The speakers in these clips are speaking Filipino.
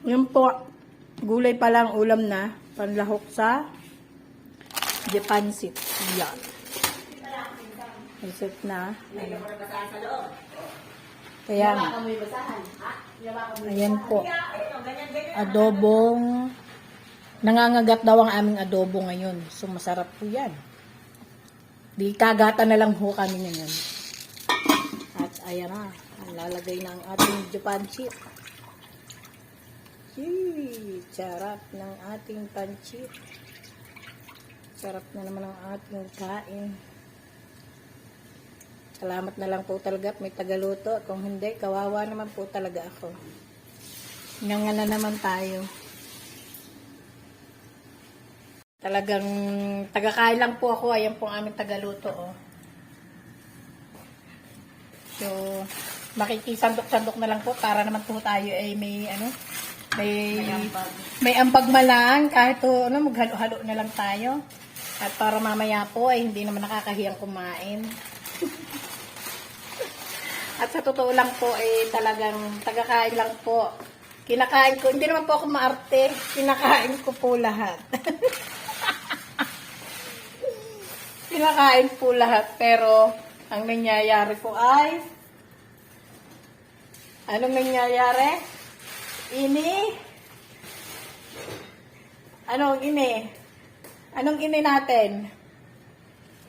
Yun po, gulay pa lang ulam na, panlahok sa Japansit. Yan. Reset na. Kaya, ayan po. Adobong, nangangagat daw ang aming adobo ngayon. So, masarap po yan. Di kagata na lang ho kami ngayon. At ayan na, lalagay na ang ating Japansit. Sarap ng ating pansit. Sarap na naman ang ating kain. Salamat na lang po talaga at may tagaluto. Kung hindi, kawawa naman po talaga ako. Nga na naman tayo. Talagang tagakain lang po ako. Ayan po ang aming tagaluto. Oh. So, makikisandok-sandok na lang po para naman po tayo ay may may ampag malang kahit maghalo-halo na lang tayo. At para mamaya po ay hindi naman nakakahiyang kumain. At sa totoo lang po ay talagang tagakain lang po. Kinakain ko, hindi naman po ako maarte. Kinakain ko po lahat. Kinakain po lahat. Pero ang nangyayari po ay anong nangyayari? Anong ini natin?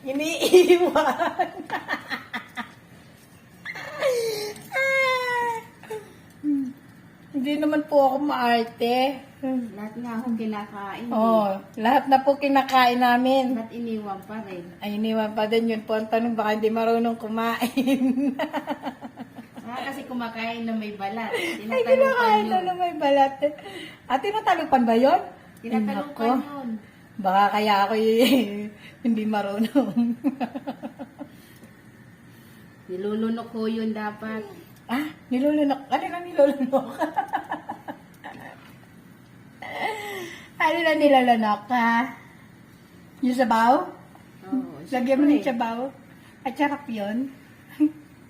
Iniiwan. Hindi naman po ako maarte. Lahat nga akong kinakain. Oh, lahat na po kinakain namin. Ba't iniwan pa rin? Ay, iniwan pa din yun po ang tanong. Baka hindi marunong kumain. Kasi kumakain na may balat. Ay, kinakain na may balat. At tinatalupan ba yun? Tinatalupan yun. Baka kaya ako hindi marunong. Nilulunok ko yun dapat. Ah, nilulunok? Ano na nilulunok? Ano na nilulunok ka? Yung sabaw? Oo. Lagyan mo ng sabaw? At sarap yun?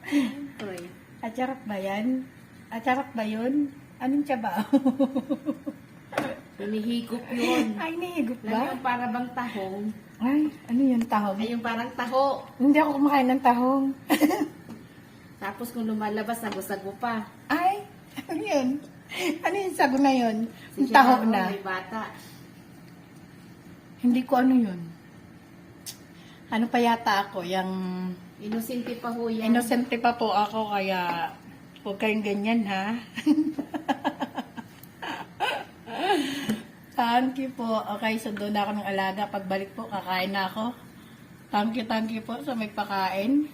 Siyempre. At sarap ba yan? At sarap ba yun? Anong sabaw? Hinihigop yun. Ay, nihigop Lang ba? yung para bang tahong. Ay, ano yun, tahong? Ay, yung parang taho. Hindi ako kumakain ng tahong. Tapos kung lumalabas, sago-sago pa. Ay, ano yun? Ano yung sago na yun? Yung Siya taho ako, na. May bata. Hindi ko ano yun. Ano pa yata ako? Yung Inosente pa ho yan. innocente pa po ako, kaya huwag kayong ganyan, ha? Thank you po. Okay, sundo na ako ng alaga. Pagbalik po, kakain na ako. Thank you po sa may pakain.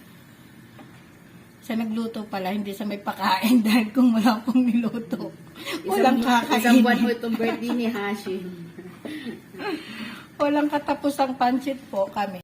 Sa nagluto pala, hindi sa may pakain dahil kung wala pong niluto, walang kakainin. Isang buwan ho itong birthday ni Hashim. Walang katapusang pansit po kami.